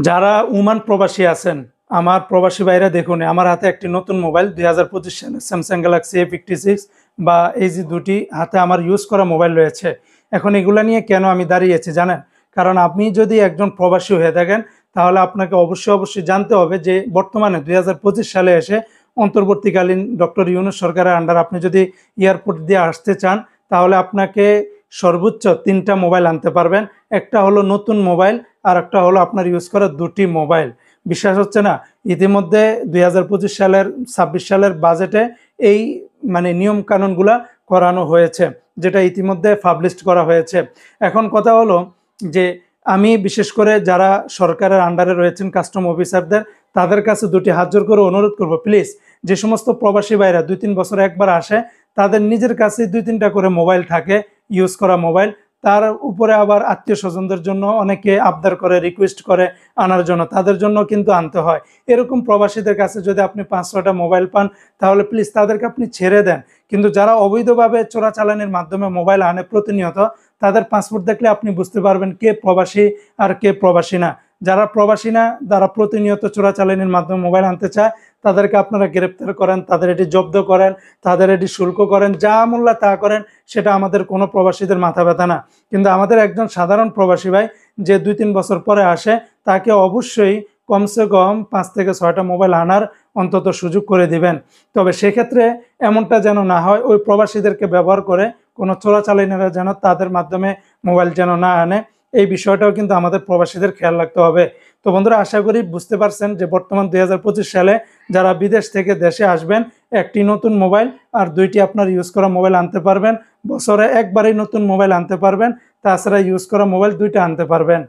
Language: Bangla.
যারা ওমান প্রবাসী আছেন, আমার প্রবাসী ভাইরা দেখুন, আমার হাতে একটি নতুন মোবাইল 2025 সালের স্যামসাং গ্যালাক্সি A56 বা এই যে দুটি হাতে আমার ইউজ করা মোবাইল রয়েছে। এখন এগুলা নিয়ে কেন আমি দাঁড়িয়েছি জানেন? কারণ আপনি যদি একজন প্রবাসী হয়ে থাকেন, তাহলে আপনাকে অবশ্যই জানতে হবে যে বর্তমানে 2025 সালে এসে অন্তর্বর্তীকালীন ডক্টর ইউনূস সরকারের আন্ডার আপনি যদি এয়ারপোর্ট দিয়ে আসতে চান, তাহলে আপনাকে সর্বোচ্চ 3টা মোবাইল আনতে পারবেন। একটা হলো নতুন মোবাইল, আর একটা হলো আপনার ইউজ করা দুটি মোবাইল। বিশ্বাস হচ্ছে না? ইতিমধ্যে 2025 সালের 26 সালের বাজেটে এই নিয়ম কানুনগুলা করানো হয়েছে, যেটা ইতিমধ্যে পাবলিশড করা হয়েছে। এখন কথা হলো যে আমি বিশেষ করে যারা সরকারের আন্ডারে রয়েছেন কাস্টম অফিসারদের, তাদের কাছে দুটি হাত জোর করে অনুরোধ করব, প্লিজ যে সমস্ত প্রবাসী ভাইরা 2-3 বছর একবার আসে, তাদের নিজের কাছে 2-3টা করে মোবাইল থাকে, ইউজ করা মোবাইল। তার উপরে আবার আত্মীয় স্বজনদের জন্য অনেকে আবদার করে, রিকোয়েস্ট করে আনার জন্য, তাদের জন্য কিন্তু আনতে হয়। এরকম প্রবাসীদের কাছে যদি আপনি 5-6টা মোবাইল পান, তাহলে প্লিজ তাদেরকে আপনি ছেড়ে দেন। কিন্তু যারা অবৈধভাবে চোরাচালানির মাধ্যমে মোবাইল আনে প্রতিনিয়ত, তাদের পাসপোর্ট দেখলে আপনি বুঝতে পারবেন কে প্রবাসী আর কে প্রবাসী না। যারা প্রবাসী না, যারা প্রতিনিয়ত চোরাচালানির মাধ্যমে মোবাইল আনতে চায়, তাদেরকে আপনারা গ্রেপ্তার করেন, তাদের এটি জব্দ করেন, তাদের এটি শুল্ক করেন, যা মূল্য তা করেন, সেটা আমাদের কোনো প্রবাসীদের মাথা ব্যথা না। কিন্তু আমাদের একজন সাধারণ প্রবাসী ভাই যে 2-3 বছর পরে আসে, তাকে অবশ্যই কমসে কম 5 থেকে 6টা মোবাইল আনার অন্তত সুযোগ করে দিবেন। তবে সেক্ষেত্রে এমনটা যেন না হয় ওই প্রবাসীদেরকে ব্যবহার করে কোনো চোরাচালানিরা যেন তাদের মাধ্যমে মোবাইল যেন না আনে, এই বিষয়টাও কিন্তু আমাদের প্রবাসীদের খেয়াল রাখতে হবে। তো বন্ধুরা, আশা করি বুঝতে পারছেন যে বর্তমান 2025 সালে যারা বিদেশ থেকে দেশে আসবেন, একটি নতুন মোবাইল আর 2টি আপনার ইউজ করা মোবাইল আনতে পারবেন। বছরে একবারই নতুন মোবাইল আনতে পারবেন, তাছাড়া ইউজ করা মোবাইল 2টা আনতে পারবেন।